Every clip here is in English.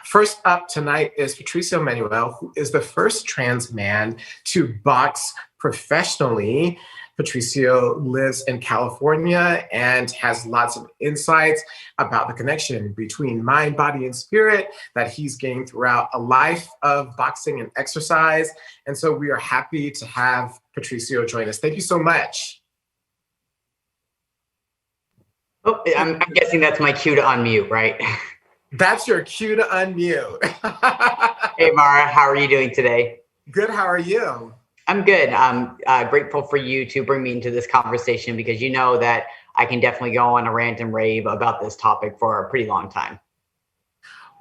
First up tonight is Patricio Manuel, who is the first trans man to box professionally. Patricio lives in California and has lots of insights about the connection between mind, body, and spirit that he's gained throughout a life of boxing and exercise. And so we are happy to have Patricio join us. Thank you so much. Oh, I'm guessing that's my cue to unmute, right? That's your cue to unmute. Hey, Mara, how are you doing today? Good, how are you? I'm good. I'm grateful for you to bring me into this conversation because you know that I can definitely go on a rant and rave about this topic for a pretty long time.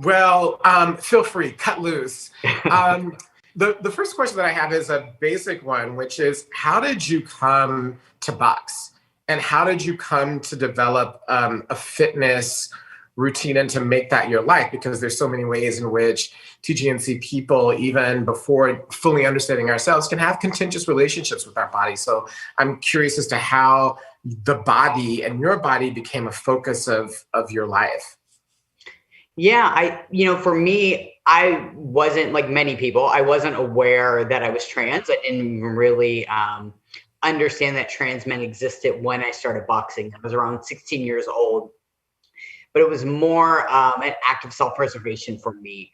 Well, feel free, cut loose. The first question that I have is a basic one, which is how did you come to box? And how did you come to develop a fitness routine and to make that your life? Because there's so many ways in which TGNC people, even before fully understanding ourselves, can have contentious relationships with our body. So I'm curious as to how the body and your body became a focus of your life. Yeah, for me, I wasn't like many people. I wasn't aware that I was trans. I didn't even really understand that trans men existed when I started boxing. I was around 16 years old, but it was more an act of self-preservation for me.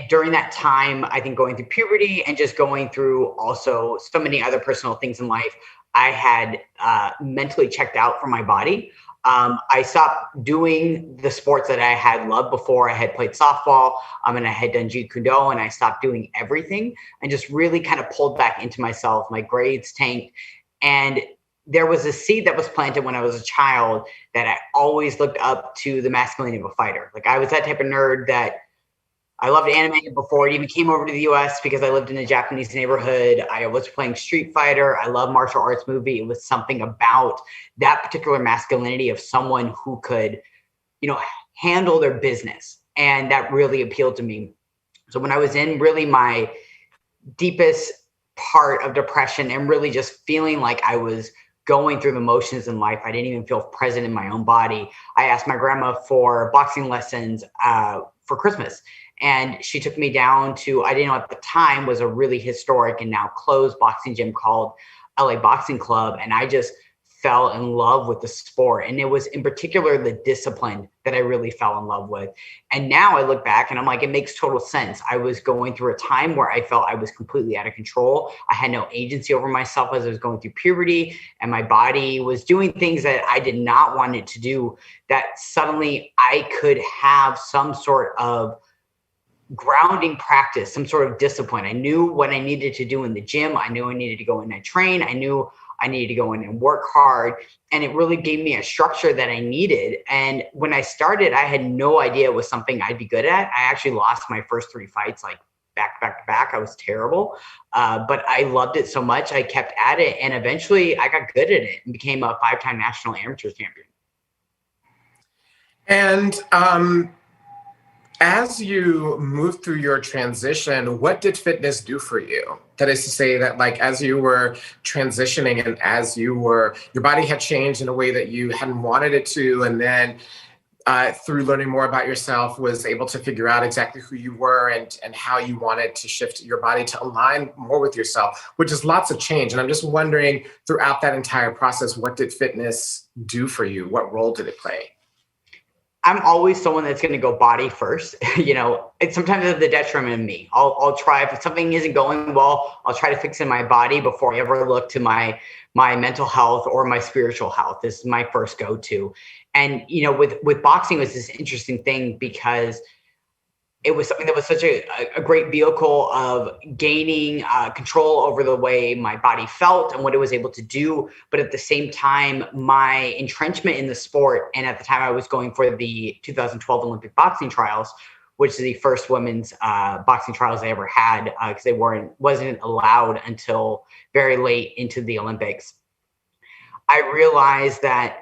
During that time, I think going through puberty and just going through also so many other personal things in life, I had mentally checked out from my body. I stopped doing the sports that I had loved before. I had played softball and I had done Jeet Kune Do, and I stopped doing everything and just really kind of pulled back into myself. My grades tanked. And there was a seed that was planted when I was a child that I always looked up to the masculinity of a fighter. Like I was that type of nerd that I loved anime before it even came over to the US because I lived in a Japanese neighborhood. I was playing Street Fighter. I love martial arts movie. It was something about that particular masculinity of someone who could, handle their business. And that really appealed to me. So when I was in really my deepest part of depression and really just feeling like I was going through the motions in life, I didn't even feel present in my own body. I asked my grandma for boxing lessons for Christmas. And she took me down to, I didn't know at the time, was a really historic and now closed boxing gym called LA Boxing Club. And I just fell in love with the sport. And it was in particular the discipline that I really fell in love with. And now I look back and I'm like, it makes total sense. I was going through a time where I felt I was completely out of control. I had no agency over myself as I was going through puberty, and my body was doing things that I did not want it to do, that suddenly I could have some sort of grounding practice, some sort of discipline. I knew what I needed to do in the gym. I knew I needed to go in and train. I knew I needed to go in and work hard. And it really gave me a structure that I needed. And when I started, I had no idea it was something I'd be good at. I actually lost my first 3 fights, like back to back. I was terrible. But I loved it so much. I kept at it. And eventually I got good at it and became a 5-time national amateur champion. And as you moved through your transition, what did fitness do for you? That is to say that, like, as you were transitioning and as your body had changed in a way that you hadn't wanted it to, and then through learning more about yourself, was able to figure out exactly who you were and how you wanted to shift your body to align more with yourself, which is lots of change. And I'm just wondering, throughout that entire process, what did fitness do for you? What role did it play? I'm always someone that's going to go body first. It's sometimes at the detriment of me. I'll try, if something isn't going well, I'll try to fix it in my body before I ever look to my mental health or my spiritual health. This is my first go-to. And, with boxing, it was this interesting thing because it was something that was such a great vehicle of gaining control over the way my body felt and what it was able to do. But at the same time, my entrenchment in the sport, and at the time I was going for the 2012 Olympic boxing trials, which is the first women's boxing trials they ever had, because they wasn't allowed until very late into the Olympics. I realized that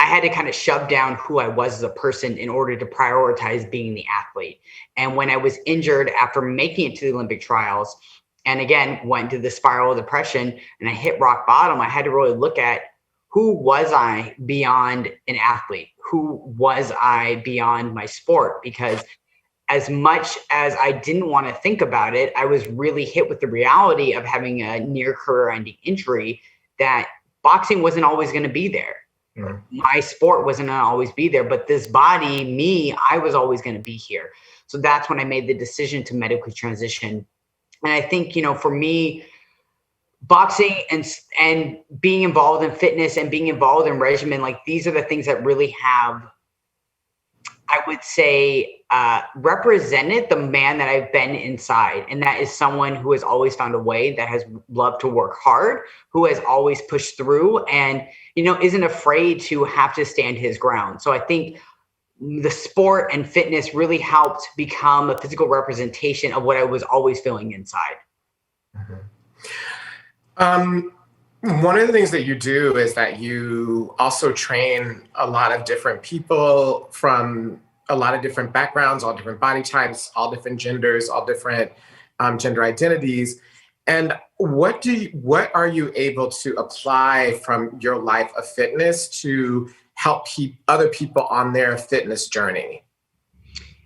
I had to kind of shove down who I was as a person in order to prioritize being the athlete. And when I was injured after making it to the Olympic trials, and again, went into the spiral of depression and I hit rock bottom, I had to really look at who was I beyond an athlete? Who was I beyond my sport? Because as much as I didn't want to think about it, I was really hit with the reality of having a near career ending injury, that boxing wasn't always going to be there. Mm. My sport wasn't going to always be there, but this body, me, I was always going to be here. So that's when I made the decision to medically transition. And I think, for me, boxing and being involved in fitness and being involved in regimen, like these are the things that really have, I would say, represented the man that I've been inside. And that is someone who has always found a way, that has loved to work hard, who has always pushed through and, isn't afraid to have to stand his ground. So I think the sport and fitness really helped become a physical representation of what I was always feeling inside. One of the things that you do is that you also train a lot of different people from a lot of different backgrounds, all different body types, all different genders, all different gender identities. And what are you able to apply from your life of fitness to help keep other people on their fitness journey?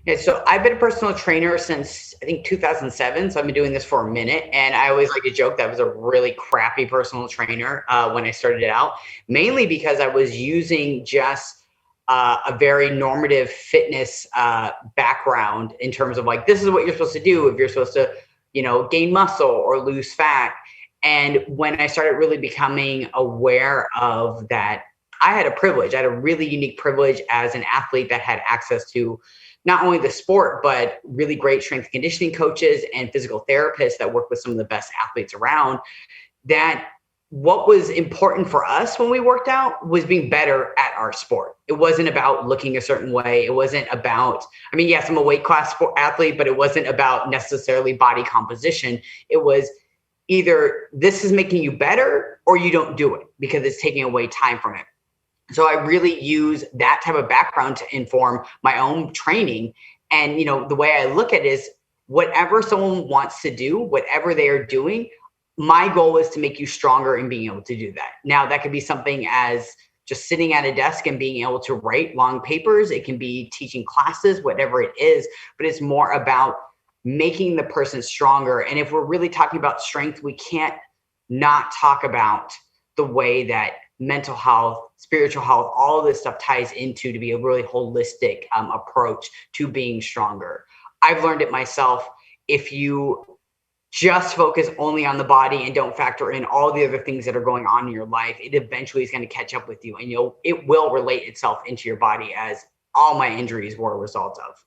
Yeah, so I've been a personal trainer since I think 2007. So I've been doing this for a minute, and I always like to joke that I was a really crappy personal trainer when I started out, mainly because I was using just a very normative fitness background in terms of like, this is what you're supposed to do if you're supposed to, gain muscle or lose fat. And when I started really becoming aware of that, I had a privilege. I had a really unique privilege as an athlete that had access to not only the sport, but really great strength and conditioning coaches and physical therapists that work with some of the best athletes around. That what was important for us when we worked out was being better at our sport. It wasn't about looking a certain way. It wasn't about, yes, I'm a weight class sport athlete, but it wasn't about necessarily body composition. It was either this is making you better or you don't do it because it's taking away time from it. So I really use that type of background to inform my own training. And, the way I look at it is whatever someone wants to do, whatever they are doing, my goal is to make you stronger in being able to do that. Now, that could be something as just sitting at a desk and being able to write long papers. It can be teaching classes, whatever it is, but it's more about making the person stronger. And if we're really talking about strength, we can't not talk about the way that mental health, spiritual health, all of this stuff ties into to be a really holistic approach to being stronger. I've learned it myself. If you just focus only on the body and don't factor in all the other things that are going on in your life, it eventually is going to catch up with you, and it will relate itself into your body, as all my injuries were a result of.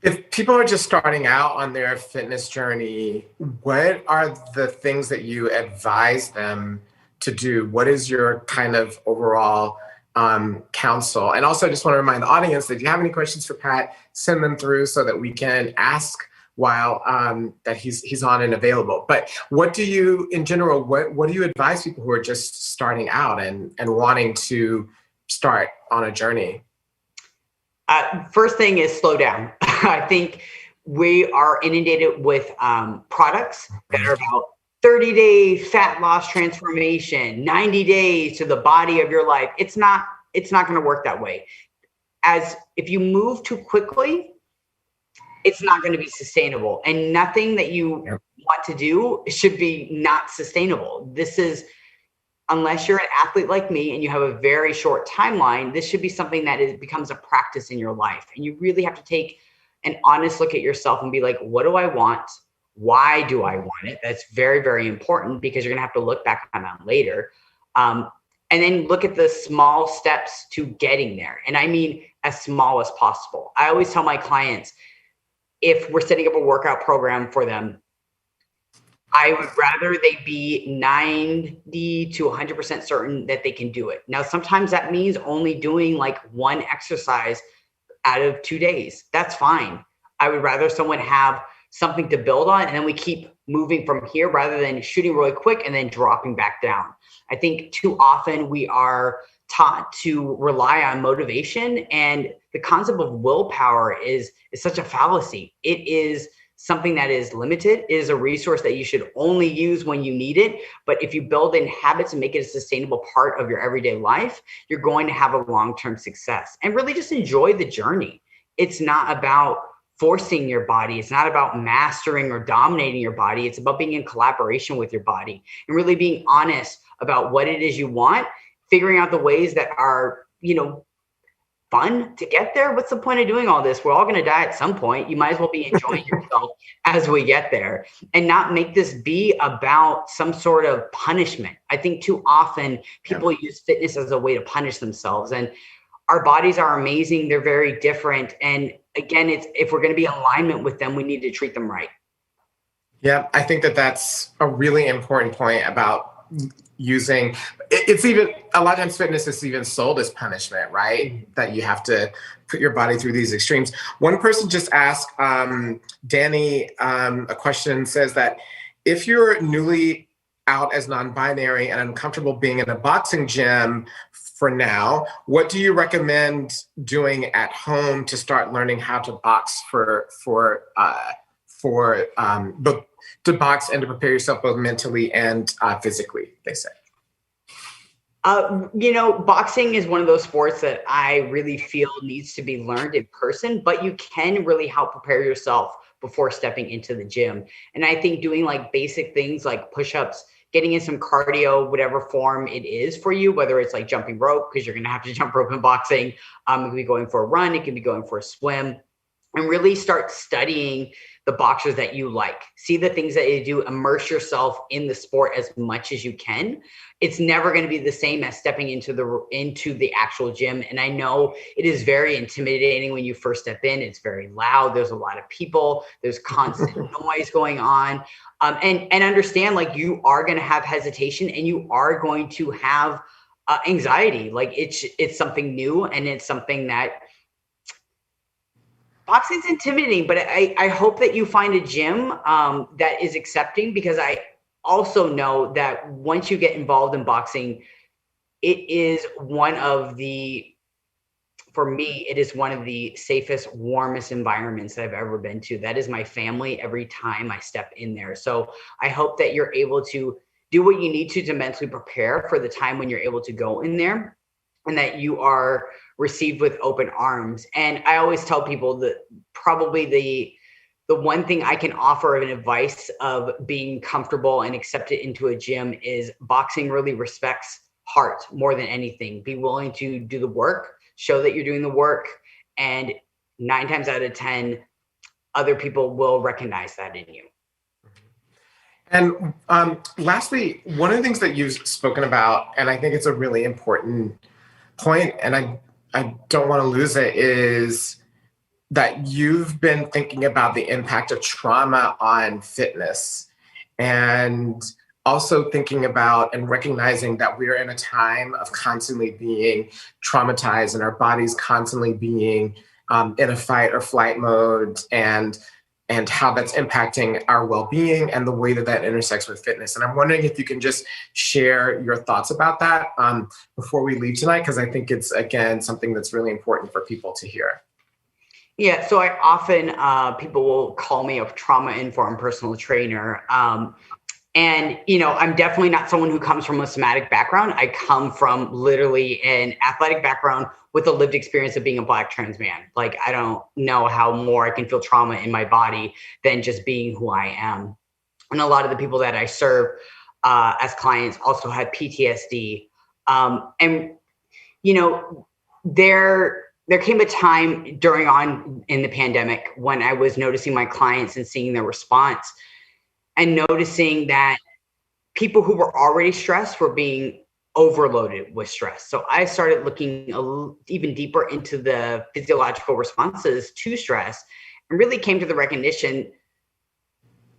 If people are just starting out on their fitness journey, what are the things that you advise them to do? What is your kind of overall counsel? And also, I just want to remind the audience that if you have any questions for Pat, send them through so that we can ask while that he's on and available. But what do you, in general, what do you advise people who are just starting out and wanting to start on a journey? First thing is slow down. I think we are inundated with products that are about 30-day fat loss transformation, 90 days to the body of your life. It's not going to work that way. As if you move too quickly, it's not going to be sustainable, and nothing that you want to do should be not sustainable. This is, unless you're an athlete like me and you have a very short timeline, this should be something that becomes a practice in your life. And you really have to take an honest look at yourself and be like, what do I want? Why do I want it? That's very, very important, because you're going to have to look back on that later. And then look at the small steps to getting there. And I mean, as small as possible. I always tell my clients, if we're setting up a workout program for them, I would rather they be 90 to 100% certain that they can do it. Now, sometimes that means only doing like one exercise out of 2 days. That's fine. I would rather someone have something to build on, and then we keep moving from here rather than shooting really quick and then dropping back down. I think too often we are taught to rely on motivation, and the concept of willpower is such a fallacy. It is something that is limited. It is a resource that you should only use when you need it. But if you build in habits and make it a sustainable part of your everyday life, you're going to have a long-term success. And really just enjoy the journey. it's not about forcing your body. It's not about mastering or dominating your body. It's about being in collaboration with your body and really being honest about what it is you want, figuring out the ways that are, fun to get there. What's the point of doing all this? We're all going to die at some point. You might as well be enjoying yourself as we get there, and not make this be about some sort of punishment. I think too often people use fitness as a way to punish themselves, and our bodies are amazing. They're very different. And again, if we're going to be in alignment with them, we need to treat them right. Yeah, I think that that's a really important point about using, it's even, a lot of times fitness is even sold as punishment, right? That you have to put your body through these extremes. One person just asked Danny a question, says that if you're newly out as non-binary and uncomfortable being in a boxing gym for now, what do you recommend doing at home to start learning how to box to box and to prepare yourself both mentally and physically, they say? Boxing is one of those sports that I really feel needs to be learned in person, but you can really help prepare yourself before stepping into the gym. And I think doing like basic things like push-ups, getting in some cardio, whatever form it is for you, whether it's like jumping rope, because you're going to have to jump rope in boxing. It could be going for a run. It could be going for a swim, and really start studying the boxers that you like. See the things that you do, immerse yourself in the sport as much as you can. It's never going to be the same as stepping into the actual gym. And I know it is very intimidating when you first step in. It's very loud. There's a lot of people. There's constant noise going on. And understand, like, you are going to have hesitation and you are going to have anxiety. Like it's something new, and it's something that boxing's intimidating, but I hope that you find a gym that is accepting, because I also know that once you get involved in boxing, it is for me, it is one of the safest, warmest environments that I've ever been to. That is my family every time I step in there. So I hope that you're able to do what you need to mentally prepare for the time when you're able to go in there, and that you are received with open arms. And I always tell people that probably the one thing I can offer of an advice of being comfortable and accepted into a gym is boxing really respects heart more than anything. Be willing to do the work, show that you're doing the work, and 9 times out of 10, other people will recognize that in you. And lastly, one of the things that you've spoken about, and I think it's a really important point, and I don't want to lose it, is that you've been thinking about the impact of trauma on fitness, and also thinking about and recognizing that we're in a time of constantly being traumatized and our bodies constantly being in a fight or flight mode, and how that's impacting our well-being and the way that that intersects with fitness. And I'm wondering if you can just share your thoughts about that before we leave tonight, because I think it's, again, something that's really important for people to hear. Yeah, so I often, people will call me a trauma-informed personal trainer. And, I'm definitely not someone who comes from a somatic background. I come from literally an athletic background with a lived experience of being a Black trans man. Like, I don't know how more I can feel trauma in my body than just being who I am. And a lot of the people that I serve as clients also had PTSD. And, there came a time in the pandemic when I was noticing my clients and seeing their response, and noticing that people who were already stressed were being overloaded with stress. So I started looking even deeper into the physiological responses to stress, and really came to the recognition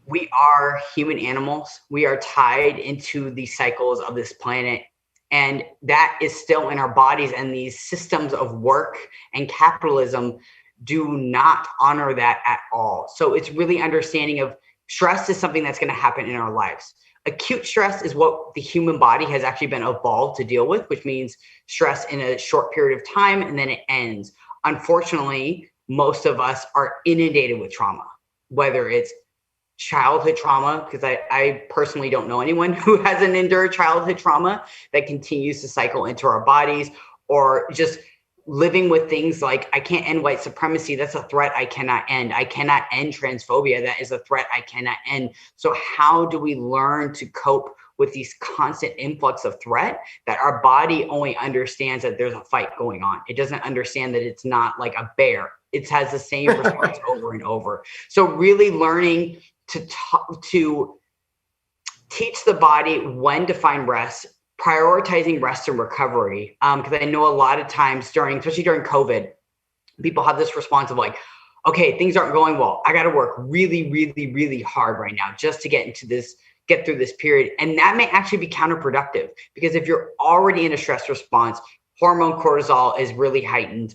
we are human animals. We are tied into the cycles of this planet, and that is still in our bodies. And these systems of work and capitalism do not honor that at all. So it's really understanding of stress is something that's going to happen in our lives. Acute stress is what the human body has actually been evolved to deal with, which means stress in a short period of time and then it ends. Unfortunately, most of us are inundated with trauma, whether it's childhood trauma, because I personally don't know anyone who hasn't endured childhood trauma that continues to cycle into our bodies, or just living with things like, I can't end white supremacy. That's a threat I cannot end. I cannot end transphobia. That is a threat I cannot end. So how do we learn to cope with these constant influx of threat that our body only understands that there's a fight going on? It doesn't understand that it's not like a bear. It has the same response over and over. So really learning to teach the body when to find rest, prioritizing rest and recovery. Because I know a lot of times especially during COVID, people have this response of like, okay, things aren't going well. I got to work really, really, really hard right now just to get through this period. And that may actually be counterproductive, because if you're already in a stress response, hormone cortisol is really heightened.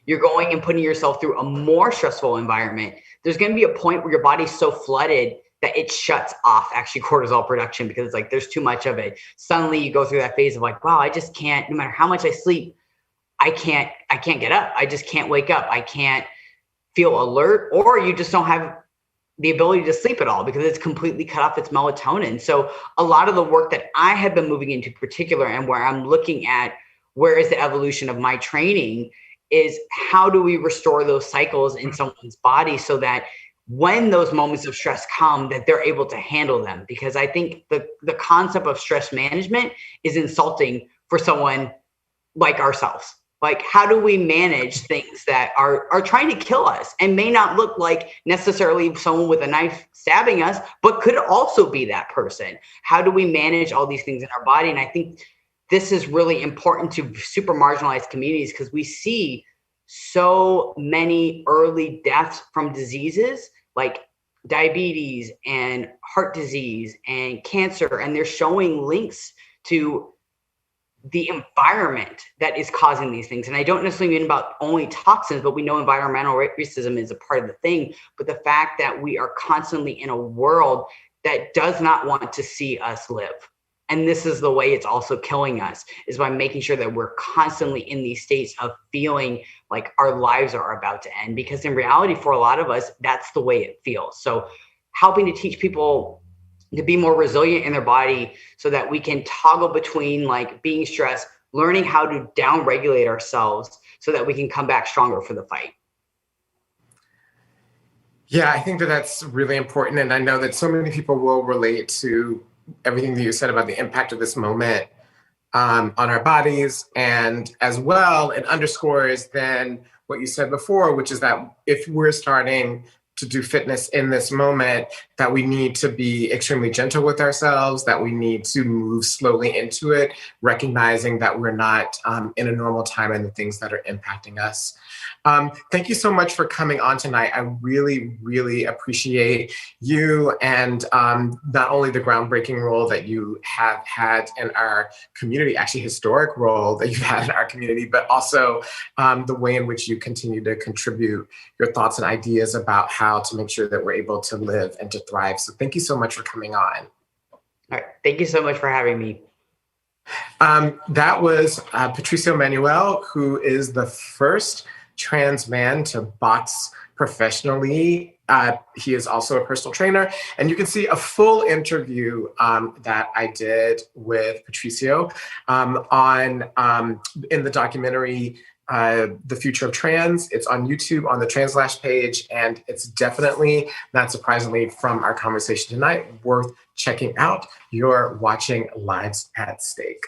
You're going and putting yourself through a more stressful environment. There's going to be a point where your body's so flooded that it shuts off actually cortisol production, because it's like there's too much of it. Suddenly you go through that phase of like, wow, I just can't, no matter how much I sleep, I can't get up. I just can't wake up. I can't feel alert, or you just don't have the ability to sleep at all because it's completely cut off its melatonin. So a lot of the work that I have been moving into particular, and where I'm looking at where is the evolution of my training, is how do we restore those cycles in someone's body so that when those moments of stress come, that they're able to handle them. Because I think the concept of stress management is insulting for someone like ourselves. Like, how do we manage things that are trying to kill us and may not look like necessarily someone with a knife stabbing us, but could also be that person? How do we manage all these things in our body? And I think this is really important to super marginalized communities, because we see so many early deaths from diseases like diabetes and heart disease and cancer. And they're showing links to the environment that is causing these things. And I don't necessarily mean about only toxins, but we know environmental racism is a part of the thing. But the fact that we are constantly in a world that does not want to see us live. And this is the way it's also killing us, is by making sure that we're constantly in these states of feeling like our lives are about to end. Because in reality, for a lot of us, that's the way it feels. So helping to teach people to be more resilient in their body so that we can toggle between like being stressed, learning how to down regulate ourselves so that we can come back stronger for the fight. Yeah, I think that that's really important. And I know that so many people will relate to everything that you said about the impact of this moment on our bodies. And as well, it underscores then what you said before, which is that if we're starting to do fitness in this moment, that we need to be extremely gentle with ourselves, that we need to move slowly into it, recognizing that we're not in a normal time and the things that are impacting us. Thank you so much for coming on tonight. I really, really appreciate you and not only the groundbreaking role that you have had in our community, actually historic role that you've had in our community, but also the way in which you continue to contribute your thoughts and ideas about how to make sure that we're able to live and to thrive. So thank you so much for coming on. All right. Thank you so much for having me. That was Patricio Manuel, who is the first trans man to box professionally. He is also a personal trainer, and you can see a full interview that I did with Patricio in the documentary The Future of Trans. It's on YouTube on the Translash page, and it's definitely, not surprisingly from our conversation tonight, worth checking out. You're watching Lives at Stake.